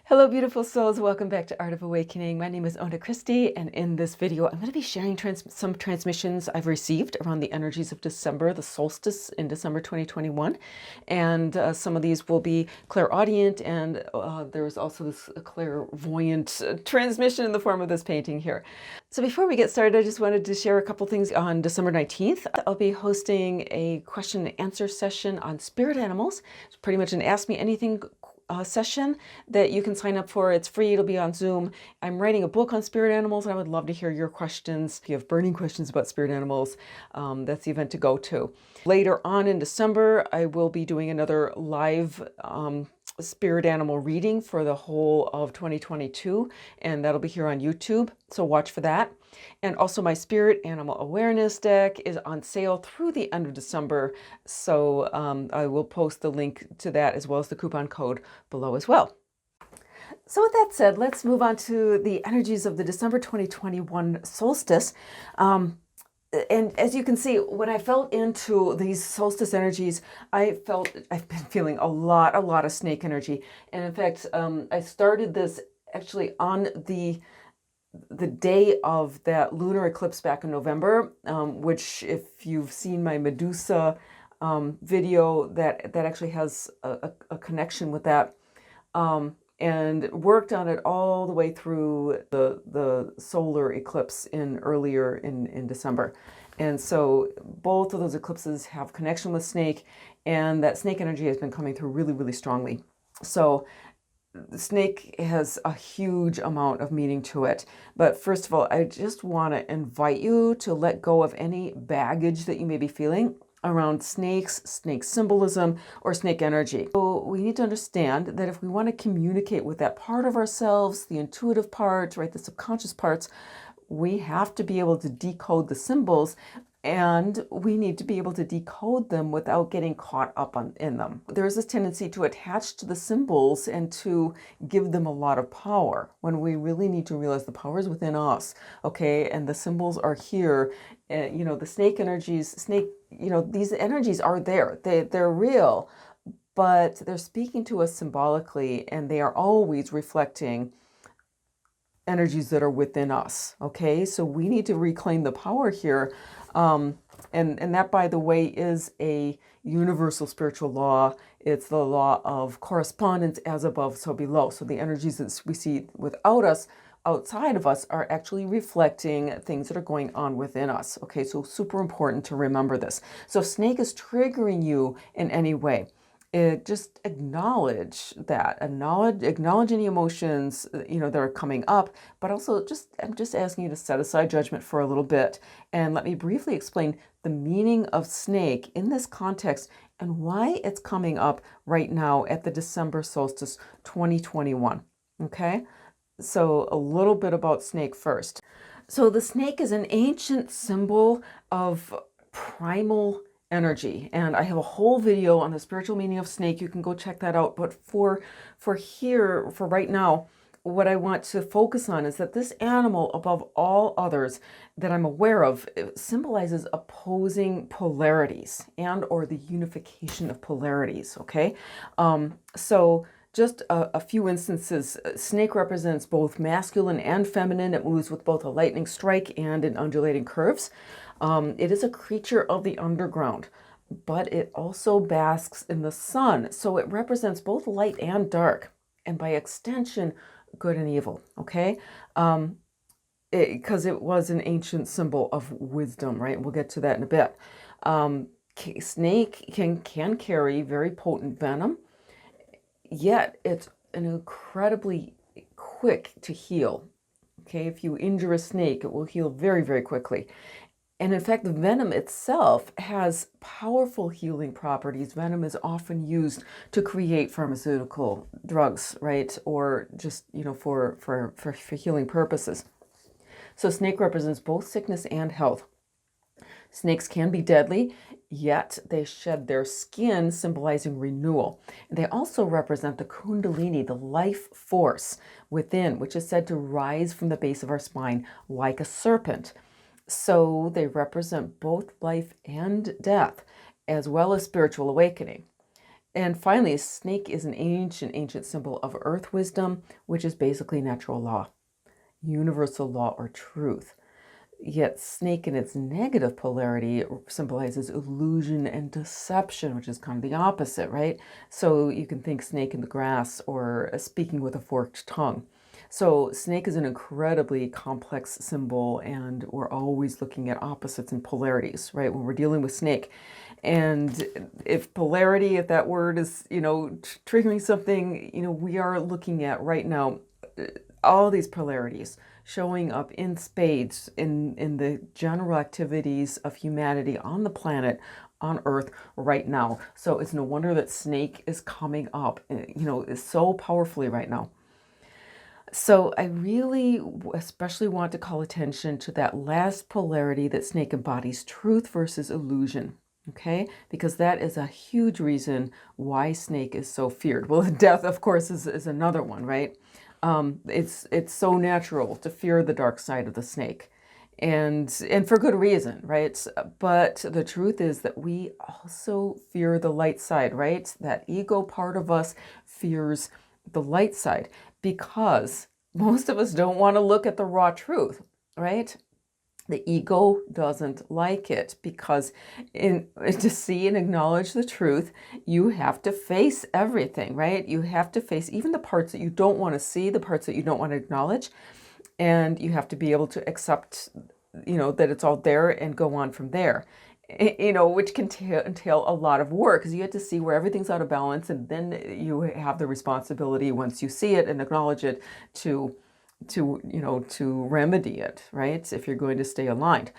Hello, beautiful souls. Welcome back to Art of Awakening. My name is Ona Christie, and in this video, I'm going to be sharing some transmissions I've received around the energies of December, the solstice in December 2021. And some of these will be clairaudient, and there's also this clairvoyant transmission in the form of this painting here. So before we get started, I just wanted to share a couple things. On December 19th, I'll be hosting a question and answer session on spirit animals. It's pretty much an Ask Me Anything session that you can sign up for. It's free. It'll be on Zoom. I'm writing a book on spirit animals, and I would love to hear your questions. If you have burning questions about spirit animals, that's the event to go to. Later on in December, I will be doing another live spirit animal reading for the whole of 2022, and that'll be here on YouTube, so watch for that. And also my spirit animal awareness deck is on sale through the end of December, so I will post the link to that as well as the coupon code below as well. So with that said, let's move on to the energies of the December 2021 solstice. And as you can see, when I felt into these solstice energies, I've been feeling a lot of snake energy. And in fact, I started this actually on the day of that lunar eclipse back in November, which if you've seen my Medusa video, that actually has a connection with that. And worked on it all the way through the solar eclipse earlier in December. And so both of those eclipses have connection with snake, and that snake energy has been coming through really strongly. So the snake has a huge amount of meaning to it. But first of all, I just want to invite you to let go of any baggage that you may be feeling around snakes, snake symbolism, or snake energy. So we need to understand that if we want to communicate with that part of ourselves, the intuitive part, right, the subconscious parts, we have to be able to decode the symbols, and we need to be able to decode them without getting caught up in them. There's this tendency to attach to the symbols and to give them a lot of power when we really need to realize the power is within us, okay? And the symbols are here. The snake energies, these energies are there. They're real, but they're speaking to us symbolically, and they are always reflecting energies that are within us, okay? So we need to reclaim the power here. And that, by the way, is a universal spiritual law. It's the law of correspondence, as above, so below. So the energies that we see without us, outside of us, are actually reflecting things that are going on within us. Okay, so super important to remember this. So if snake is triggering you in any way, just acknowledge that. Acknowledge any emotions that are coming up, but also I'm just asking you to set aside judgment for a little bit, and let me briefly explain the meaning of snake in this context and why it's coming up right now at the December solstice 2021. Okay, so a little bit about snake first. So the snake is an ancient symbol of primal energy, and I have a whole video on the spiritual meaning of snake. You can go check that out. But for right now, what I want to focus on is that this animal, above all others that I'm aware of, symbolizes opposing polarities and or the unification of polarities. Okay, so just a few instances. Snake represents both masculine and feminine. It moves with both a lightning strike and in undulating curves. It is a creature of the underground, but it also basks in the sun. So it represents both light and dark, and by extension, good and evil, okay? Because it was an ancient symbol of wisdom, right? We'll get to that in a bit. Snake can carry very potent venom, yet it's an incredibly quick to heal. Okay, if you injure a snake, it will heal very quickly. And in fact, the venom itself has powerful healing properties. Venom is often used to create pharmaceutical drugs, right? Or just, for healing purposes. So snake represents both sickness and health. Snakes can be deadly, yet they shed their skin, symbolizing renewal. They also represent the kundalini, the life force within, which is said to rise from the base of our spine like a serpent. So they represent both life and death, as well as spiritual awakening. And finally, snake is an ancient symbol of earth wisdom, which is basically natural law, universal law or truth. Yet snake in its negative polarity symbolizes illusion and deception, which is kind of the opposite, right? So you can think snake in the grass or speaking with a forked tongue. So snake is an incredibly complex symbol, and we're always looking at opposites and polarities, right? When we're dealing with snake. And if polarity, if that word is, triggering something, we are looking at right now all these polarities showing up in spades in the general activities of humanity on the planet, on Earth right now. So it's no wonder that snake is coming up, is so powerfully right now. So I really especially want to call attention to that last polarity that snake embodies, truth versus illusion. Okay, because that is a huge reason why snake is so feared. Well, death, of course, is another one, right? It's so natural to fear the dark side of the snake, and for good reason, right? But the truth is that we also fear the light side, right? That ego part of us fears the light side because most of us don't want to look at the raw truth, right? The ego doesn't like it because to see and acknowledge the truth, you have to face everything, right? You have to face even the parts that you don't want to see, the parts that you don't want to acknowledge, and you have to be able to accept, that it's all there and go on from there. Which can entail a lot of work because you have to see where everything's out of balance, and then you have the responsibility once you see it and acknowledge it to remedy it, right? If you're going to stay aligned.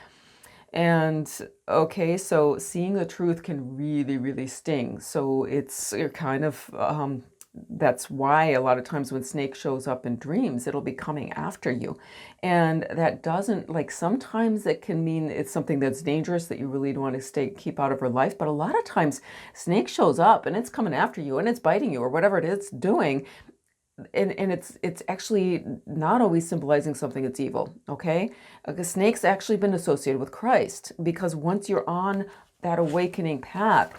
And okay, so seeing the truth can really, really sting. So you're kind of, that's why a lot of times when snake shows up in dreams, it'll be coming after you. And that doesn't, sometimes it can mean it's something that's dangerous that you really don't want to keep out of her life. But a lot of times snake shows up and it's coming after you and it's biting you or whatever it is doing. And it's actually not always symbolizing something that's evil, okay? Because snake's actually been associated with Christ, because once you're on that awakening path,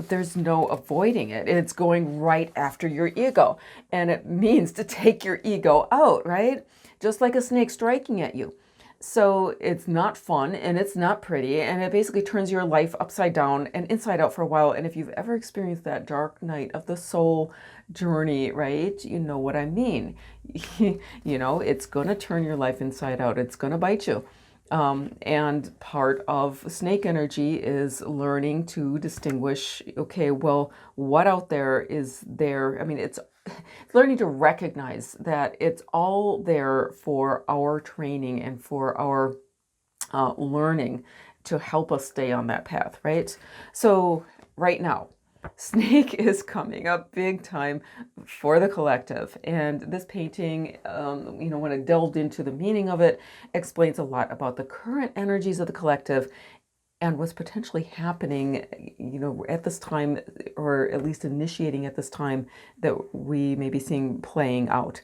there's no avoiding it. It's going right after your ego. And it means to take your ego out, right? Just like a snake striking at you. So it's not fun and it's not pretty, and it basically turns your life upside down and inside out for a while. And if you've ever experienced that dark night of the soul journey, right, you know what I mean. It's going to turn your life inside out. It's going to bite you. And part of snake energy is learning to distinguish, okay, well, what out there is there? I mean, it's learning to recognize that it's all there for our training and for our learning to help us stay on that path, right? So right now, snake is coming up big time for the collective. And this painting, when I delved into the meaning of it, explains a lot about the current energies of the collective and what's potentially happening, at this time, or at least initiating at this time, that we may be seeing playing out.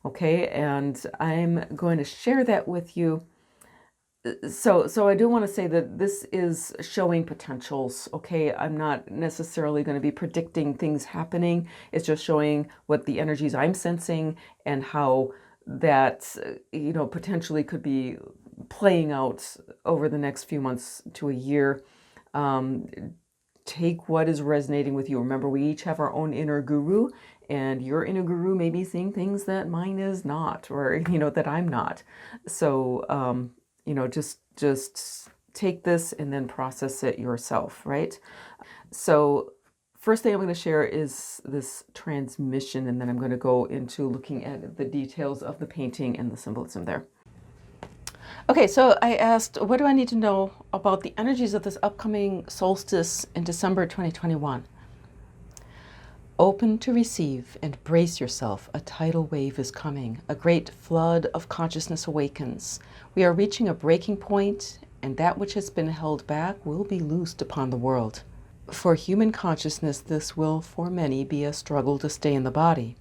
Okay, and I'm going to share that with you. So I do want to say that this is showing potentials, okay? I'm not necessarily going to be predicting things happening. It's just showing what the energies I'm sensing and how that, potentially could be playing out over the next few months to a year. Take what is resonating with you. Remember, we each have our own inner guru, and your inner guru may be seeing things that mine is not, or, that I'm not. So, just take this and then process it yourself, right? So first thing I'm going to share is this transmission, and then I'm going to go into looking at the details of the painting and the symbolism there. Okay, so I asked, what do I need to know about the energies of this upcoming solstice in December 2021? Open to receive and brace yourself. A tidal wave is coming. A great flood of consciousness awakens. We are reaching a breaking point, and that which has been held back will be loosed upon the world. For human consciousness, this will, for many, be a struggle to stay in the body.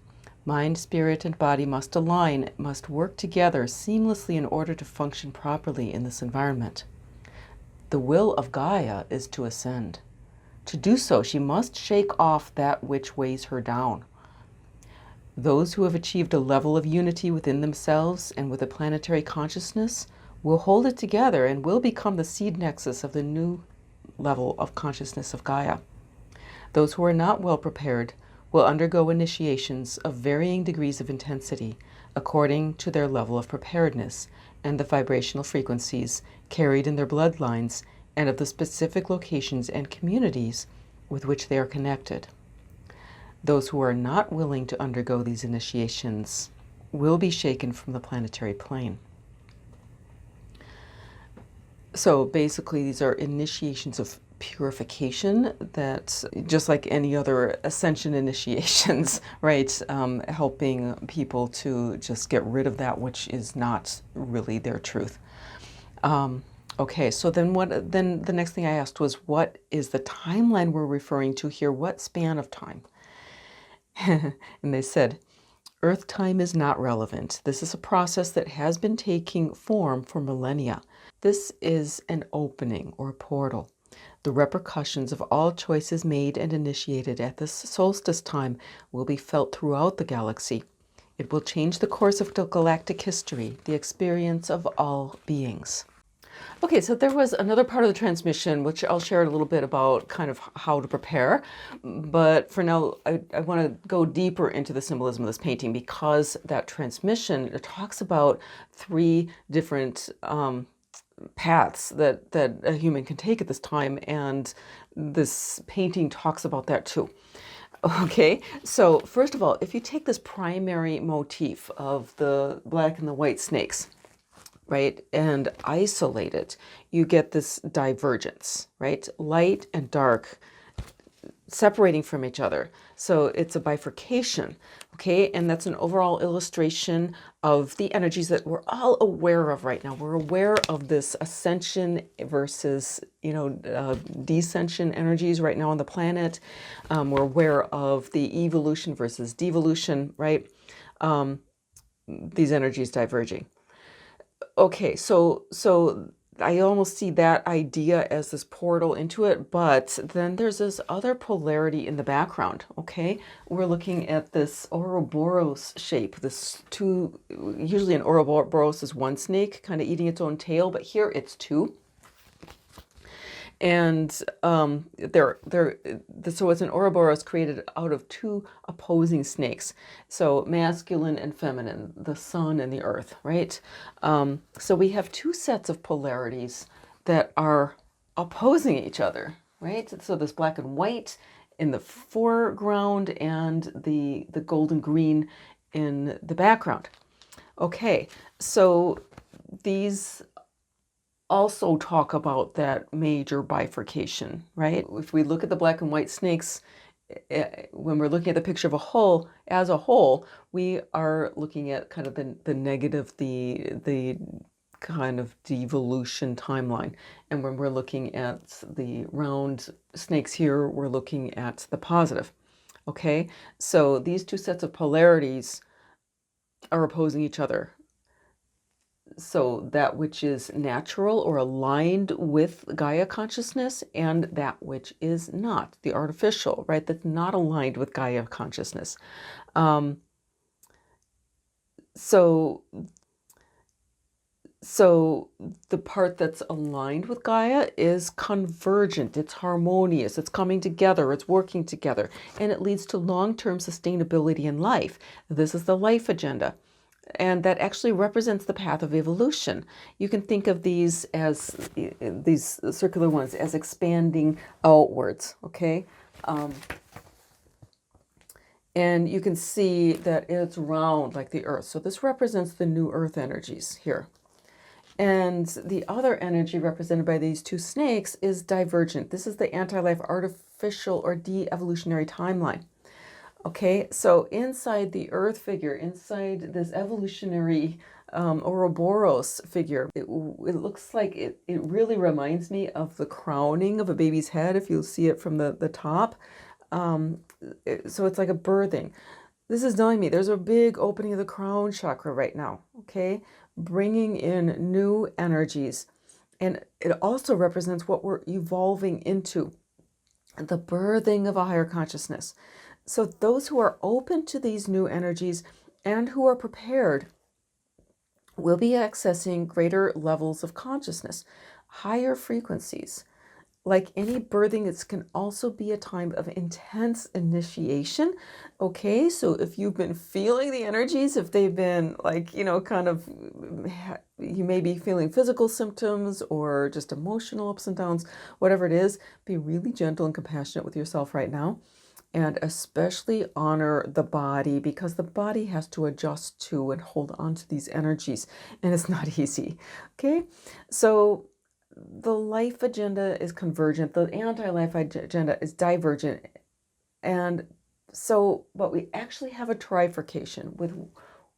Mind, spirit, and body must align, must work together seamlessly in order to function properly in this environment. The will of Gaia is to ascend. To do so, she must shake off that which weighs her down. Those who have achieved a level of unity within themselves and with a planetary consciousness will hold it together and will become the seed nexus of the new level of consciousness of Gaia. Those who are not well prepared will undergo initiations of varying degrees of intensity according to their level of preparedness and the vibrational frequencies carried in their bloodlines and of the specific locations and communities with which they are connected. Those who are not willing to undergo these initiations will be shaken from the planetary plane. So basically, these are initiations of purification that, just like any other ascension initiations, right, helping people to just get rid of that which is not really their truth. Okay, so then then the next thing I asked was, what is the timeline we're referring to here? What span of time? And they said, Earth time is not relevant. This is a process that has been taking form for millennia. This is an opening or a portal. The repercussions of all choices made and initiated at this solstice time will be felt throughout the galaxy. It will change the course of galactic history, the experience of all beings. Okay, so there was another part of the transmission, which I'll share a little bit about kind of how to prepare. But for now, I want to go deeper into the symbolism of this painting, because that transmission, it talks about 3 different paths that a human can take at this time. And this painting talks about that too. Okay, so first of all, if you take this primary motif of the black and the white snakes, right, and isolate it, you get this divergence, right? Light and dark separating from each other. So it's a bifurcation, okay? And that's an overall illustration of the energies that we're all aware of right now. We're aware of this ascension versus, descension energies right now on the planet. We're aware of the evolution versus devolution, right? These energies diverging. Okay, so I almost see that idea as this portal into it, but then there's this other polarity in the background, okay? We're looking at this Ouroboros shape, usually an Ouroboros is 1 snake kind of eating its own tail, but here it's 2. And so it's an Ouroboros created out of 2 opposing snakes. So masculine and feminine, the sun and the earth, right? So we have 2 sets of polarities that are opposing each other, right? So this black and white in the foreground and the golden green in the background. Okay, so these also talk about that major bifurcation, right? If we look at the black and white snakes, when we're looking at the picture of as a whole, we are looking at kind of the negative, the kind of devolution timeline. And when we're looking at the round snakes here, we're looking at the positive. Okay, so these 2 sets of polarities are opposing each other. So that which is natural or aligned with Gaia consciousness, and that which is not, the artificial, right? That's not aligned with Gaia consciousness. So the part that's aligned with Gaia is convergent, it's harmonious, it's coming together, it's working together, and it leads to long-term sustainability in life. This is the life agenda. And that actually represents the path of evolution. You can think of these circular ones as expanding outwards, okay? And you can see that it's round like the earth. So this represents the new earth energies here. And the other energy represented by these 2 snakes is divergent. This is the anti-life artificial or de-evolutionary timeline. Okay, so inside the earth figure, inside this evolutionary Ouroboros figure, it looks like it really reminds me of the crowning of a baby's head, if you'll see it from the top. So it's like a birthing. This is telling me there's a big opening of the crown chakra right now, okay? Bringing in new energies. And it also represents what we're evolving into. the birthing of a higher consciousness. So those who are open to these new energies and who are prepared will be accessing greater levels of consciousness, higher frequencies. Like any birthing, it can also be a time of intense initiation. Okay, so if you've been feeling the energies, if they've been like, kind of, you may be feeling physical symptoms or just emotional ups and downs, whatever it is, be really gentle and compassionate with yourself right now. And especially honor the body, because the body has to adjust to and hold on to these energies, and it's not easy. Okay, so the life agenda is convergent, the anti-life agenda is divergent. And so, but we actually have a trifurcation with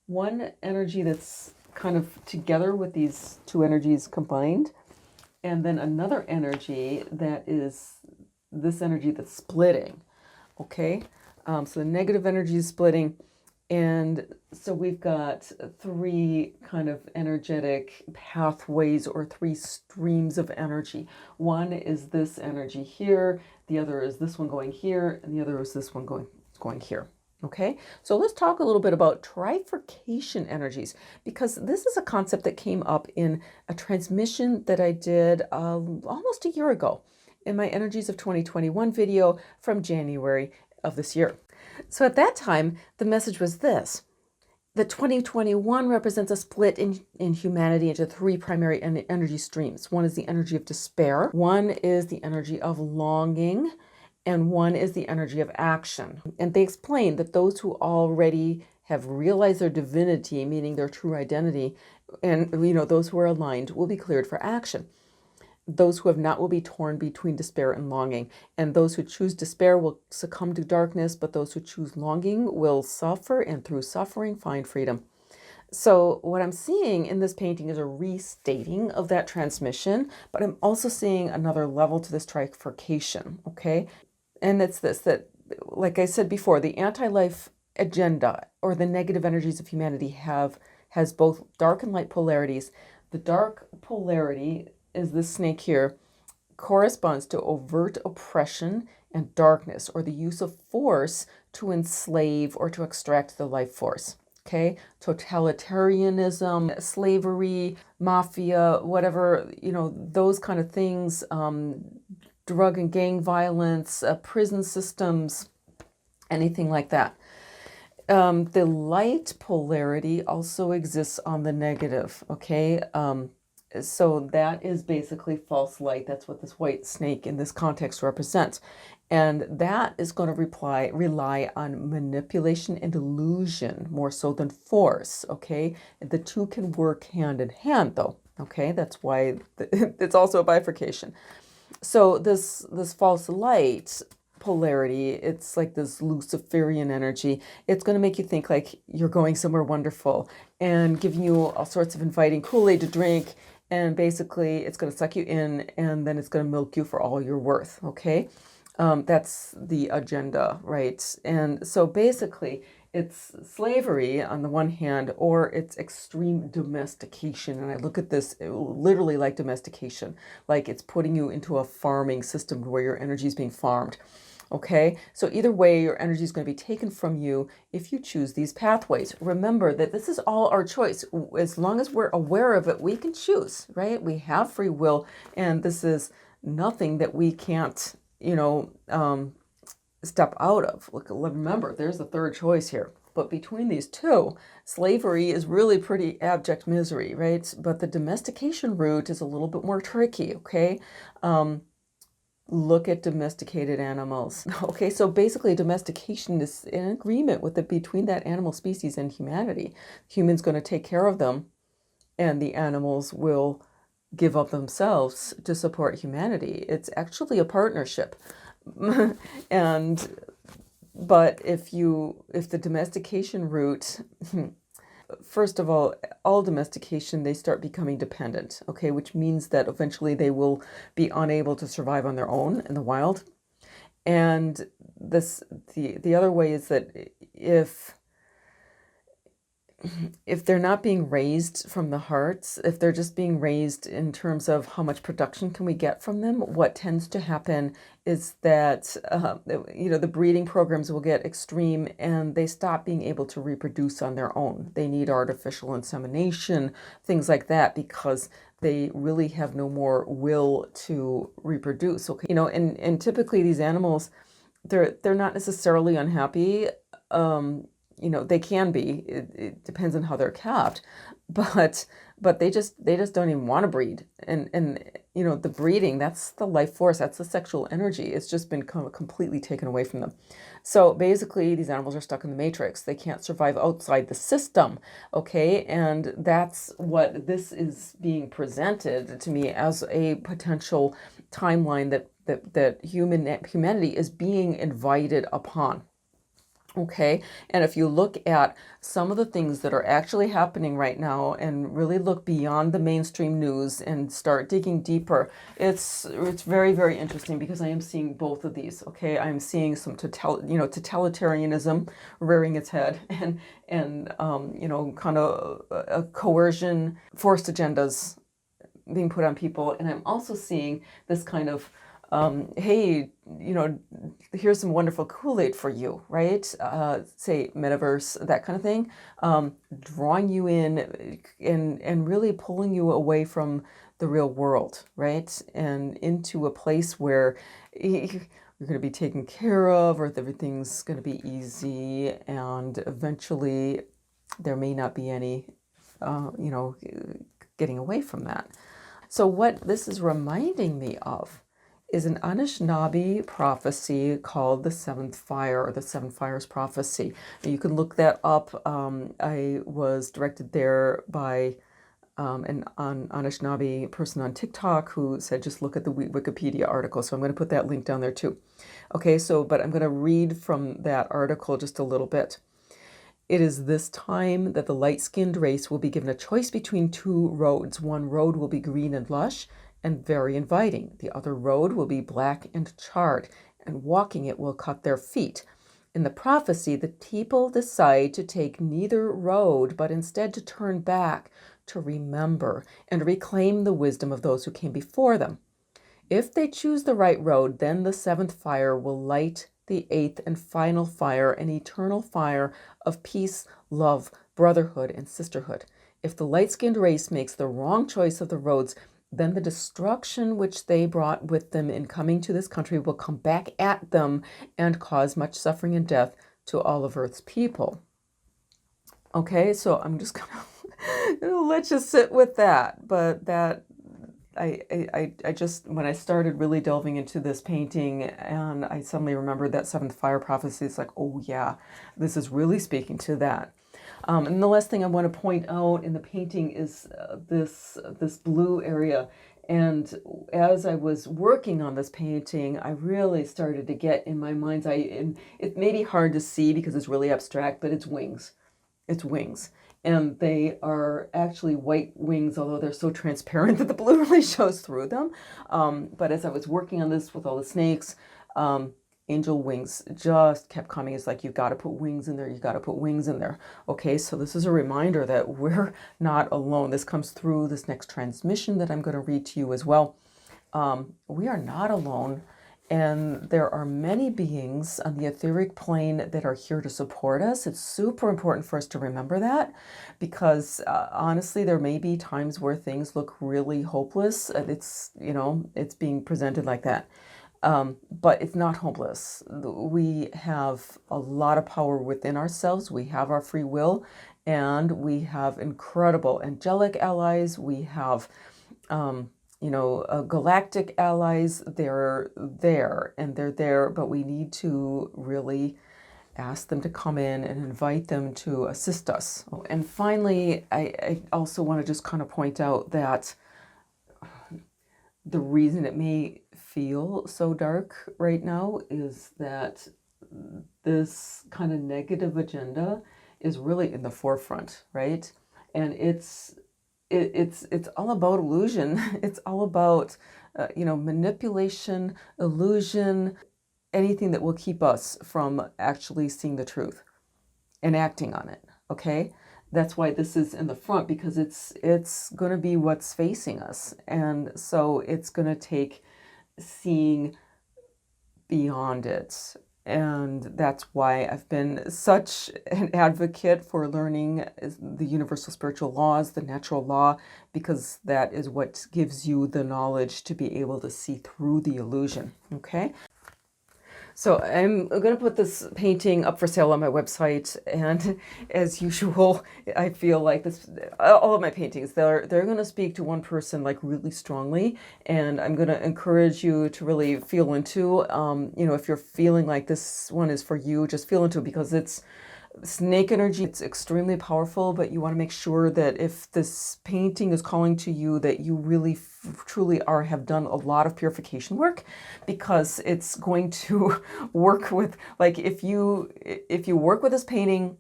one energy that's kind of together with these two energies combined, and then another energy that is this energy that's splitting. Okay, so the negative energy is splitting. And so we've got three kind of energetic pathways or three streams of energy. One is this energy here, the other is this one going here, and the other is this one going here. Okay, so let's talk a little bit about trifurcation energies, because this is a concept that came up in a transmission that I did almost a year ago in my Energies of 2021 video from January of this year. So at that time, the message was this: that 2021 represents a split in humanity into three primary energy streams. One is the energy of despair, one is the energy of longing, and one is the energy of action. And they explain that those who already have realized their divinity, meaning their true identity, and those who are aligned, will be cleared for action. Those who have not will be torn between despair and longing. And those who choose despair will succumb to darkness, but those who choose longing will suffer, and through suffering find freedom. So what I'm seeing in this painting is a restating of that transmission, but I'm also seeing another level to this trifurcation, okay? And it's this, that, like I said before, the anti-life agenda, or the negative energies of humanity, has both dark and light polarities. The dark polarity is this snake here, corresponds to overt oppression and darkness, or the use of force to enslave or to extract the life force. Okay, totalitarianism, slavery, mafia, whatever, those kind of things, drug and gang violence, prison systems, anything like that. The light polarity also exists on the negative, okay? So that is basically false light. That's what this white snake in this context represents. And that is going to rely on manipulation and illusion more so than force, okay? The two can work hand in hand, though, okay? That's why it's also a bifurcation. So this false light polarity, it's like this Luciferian energy. It's going to make you think like you're going somewhere wonderful and giving you all sorts of inviting Kool-Aid to drink. And basically, it's going to suck you in, and then it's going to milk you for all you're worth, okay? That's the agenda, right? And so basically, it's slavery on the one hand, or it's extreme domestication. And I look at this literally like domestication, like it's putting you into a farming system where your energy is being farmed. Okay, so either way, your energy is going to be taken from you if you choose these pathways. Remember that this is all our choice. As long as we're aware of it, we can choose, right? We have free will, and this is nothing that we can't, step out of. Look, remember, there's the third choice here. But between these two, slavery is really pretty abject misery, right? But the domestication route is a little bit more tricky, okay? Look at domesticated animals. Okay, so basically domestication is in agreement with between that animal species and humanity. Humans going to take care of them, and the animals will give up themselves to support humanity. It's actually a partnership. But if the domestication route, first of all domestication, they start becoming dependent, okay, which means that eventually they will be unable to survive on their own in the wild. And the other way is that if if they're not being raised from the hearts, if they're just being raised in terms of how much production can we get from them, what tends to happen is that, the breeding programs will get extreme and they stop being able to reproduce on their own. They need artificial insemination, things like that, because they really have no more will to reproduce. Okay, and typically these animals, they're not necessarily unhappy. They can be. It depends on how they're kept, but they just don't even want to breed. And the breeding, that's the life force, that's the sexual energy. It's just been completely taken away from them. So basically, these animals are stuck in the matrix. They can't survive outside the system. Okay, and that's what this is being presented to me as a potential timeline that humanity is being invited upon. Okay, and if you look at some of the things that are actually happening right now and really look beyond the mainstream news and start digging deeper, it's very, very interesting, because I am seeing both of these. Okay, I'm seeing some totalitarianism rearing its head, and kind of a coercion, forced agendas being put on people, and I'm also seeing this kind of hey, here's some wonderful Kool-Aid for you, right? Say metaverse, that kind of thing, drawing you in and really pulling you away from the real world, right? And into a place where you're going to be taken care of, or everything's going to be easy, and eventually there may not be any, getting away from that. So what this is reminding me of is an Anishinaabe prophecy called the Seventh Fire, or the Seven Fires Prophecy. And you can look that up. I was directed there by an Anishinaabe person on TikTok who said, just look at the Wikipedia article. So I'm going to put that link down there too. Okay, but I'm going to read from that article just a little bit. It is this time that the light-skinned race will be given a choice between two roads. One road will be green and lush and very inviting. The other road will be black and charred, and walking it will cut their feet. In the prophecy, the people decide to take neither road, but instead to turn back, to remember, and reclaim the wisdom of those who came before them. If they choose the right road, then the seventh fire will light the eighth and final fire, an eternal fire of peace, love, brotherhood, and sisterhood. If the light-skinned race makes the wrong choice of the roads, then the destruction which they brought with them in coming to this country will come back at them and cause much suffering and death to all of Earth's people. Okay, so I'm just gonna let you sit with that. But that I just, when I started really delving into this painting, and I suddenly remembered that Seventh Fire prophecy, it's like, oh yeah, this is really speaking to that. And the last thing I want to point out in the painting is this blue area. And as I was working on this painting, I really started to get in my mind's eye, and it may be hard to see because it's really abstract, but it's wings. It's wings. And they are actually white wings, although they're so transparent that the blue really shows through them. But as I was working on this with all the snakes, angel wings just kept coming. It's like, you've got to put wings in there. You've got to put wings in there. Okay, so this is a reminder that we're not alone. This comes through this next transmission that I'm going to read to you as well. We are not alone. And there are many beings on the etheric plane that are here to support us. It's super important for us to remember that, because honestly, there may be times where things look really hopeless. It's being presented like that. But it's not hopeless. We have a lot of power within ourselves. We have our free will, and we have incredible angelic allies. We have, galactic allies. They're there, but we need to really ask them to come in and invite them to assist us. And finally, I also want to just kind of point out that the reason it may feel so dark right now is that this kind of negative agenda is really in the forefront, right? And it's all about illusion. It's all about manipulation, illusion, anything that will keep us from actually seeing the truth and acting on it. Okay, That's why this is in the front, because it's going to be what's facing us. And so it's going to take seeing beyond it. And that's why I've been such an advocate for learning the universal spiritual laws, the natural law, because that is what gives you the knowledge to be able to see through the illusion. Okay? So I'm going to put this painting up for sale on my website, and as usual, I feel like this, all of my paintings, they're going to speak to one person like really strongly, and I'm going to encourage you to really feel into, if you're feeling like this one is for you, just feel into it, because it's snake energy. It's extremely powerful, but you want to make sure that if this painting is calling to you, that you really truly have done a lot of purification work, because it's going to work with, like, if you work with this painting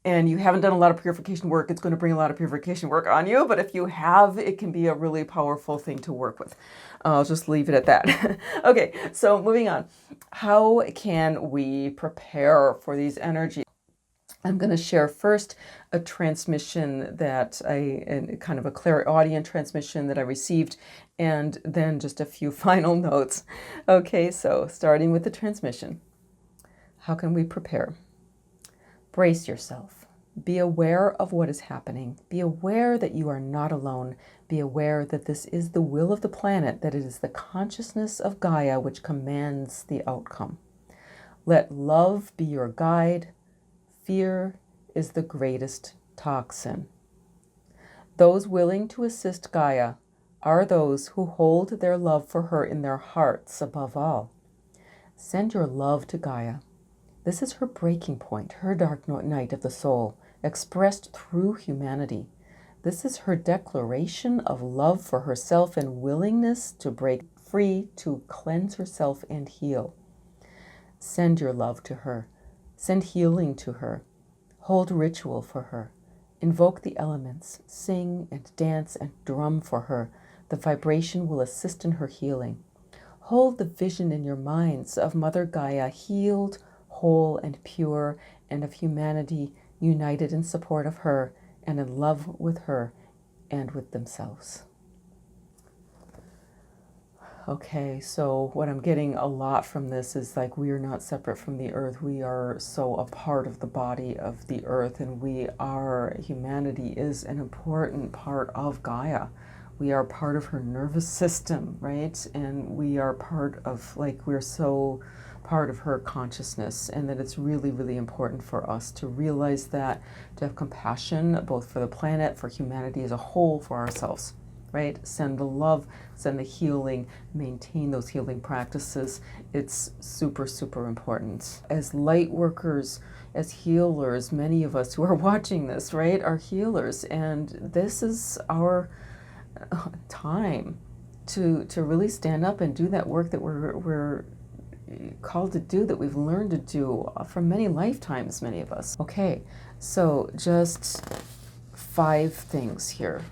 and you haven't done a lot of purification work, it's going to bring a lot of purification work on you. But if you have, it can be a really powerful thing to work with. I'll just leave it at that. Okay, so moving on. How can we prepare for these energies? I'm going to share first a transmission that kind of a clairaudient transmission that I received, and then just a few final notes. Okay, so starting with the transmission. How can we prepare? Brace yourself. Be aware of what is happening. Be aware that you are not alone. Be aware that this is the will of the planet, that it is the consciousness of Gaia which commands the outcome. Let love be your guide. Fear is the greatest toxin. Those willing to assist Gaia are those who hold their love for her in their hearts above all. Send your love to Gaia. This is her breaking point, her dark night of the soul, expressed through humanity. This is her declaration of love for herself and willingness to break free, to cleanse herself and heal. Send your love to her. Send healing to her. Hold ritual for her. Invoke the elements. Sing and dance and drum for her. The vibration will assist in her healing. Hold the vision in your minds of Mother Gaia healed, whole, and pure, and of humanity united in support of her and in love with her and with themselves. Okay, so what I'm getting a lot from this is, like, we are not separate from the earth. We are so a part of the body of the earth, and humanity is an important part of Gaia. We are part of her nervous system, right? And we are part of, we're so part of her consciousness, and that it's really, really important for us to realize that, to have compassion, both for the planet, for humanity as a whole, for ourselves. Right? Send the love, send the healing, maintain those healing practices. It's super, super important. As light workers, as healers, many of us who are watching this, right, are healers. And this is our time to really stand up and do that work that we're called to do, that we've learned to do for many lifetimes, many of us. Okay, so just 5 things here.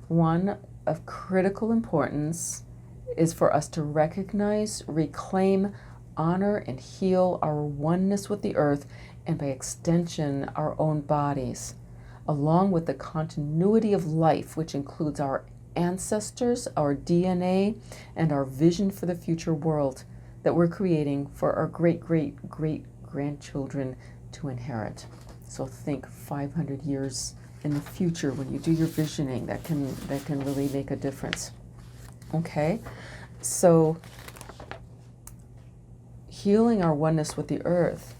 One of critical importance is for us to recognize, reclaim, honor, and heal our oneness with the earth, and by extension, our own bodies, along with the continuity of life, which includes our ancestors, our DNA, and our vision for the future world that we're creating for our great-great-great-grandchildren to inherit. So think 500 years in the future when you do your visioning, that can really make a difference. Okay, so healing our oneness with the earth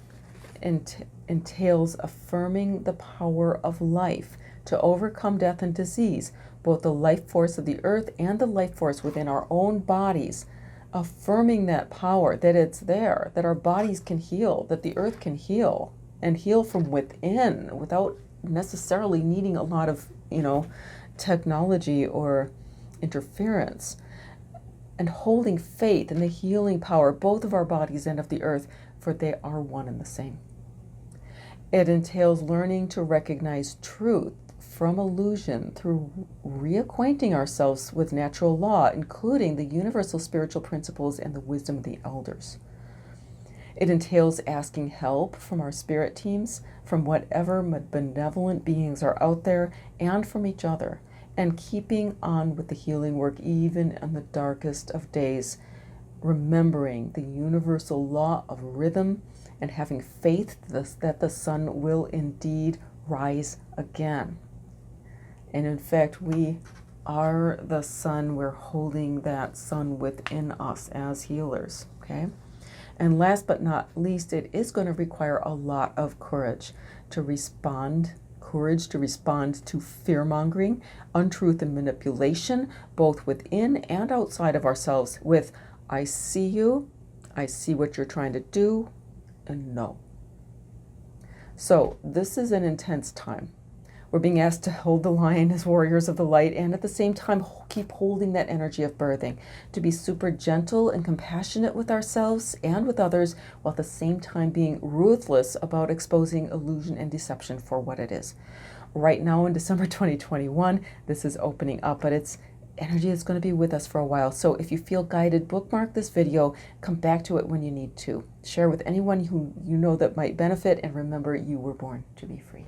entails affirming the power of life to overcome death and disease, both the life force of the earth and the life force within our own bodies, affirming that power, that it's there, that our bodies can heal, that the earth can heal, and heal from within without necessarily needing a lot of, technology or interference, and holding faith in the healing power, both of our bodies and of the earth, for they are one and the same. It entails learning to recognize truth from illusion through reacquainting ourselves with natural law, including the universal spiritual principles and the wisdom of the elders. It entails asking help from our spirit teams, from whatever benevolent beings are out there, and from each other, and keeping on with the healing work even in the darkest of days, remembering the universal law of rhythm and having faith that the sun will indeed rise again. And in fact, we are the sun. We're holding that sun within us as healers, okay? And last but not least, it is going to require a lot of courage to respond to fear-mongering, untruth, and manipulation, both within and outside of ourselves, with I see you, I see what you're trying to do, and no. So this is an intense time. We're being asked to hold the line as warriors of the light, and at the same time keep holding that energy of birthing, to be super gentle and compassionate with ourselves and with others, while at the same time being ruthless about exposing illusion and deception for what it is. Right now in December 2021, this is opening up, but its energy is going to be with us for a while. So if you feel guided, bookmark this video, come back to it when you need to. Share with anyone who you know that might benefit, and remember, you were born to be free.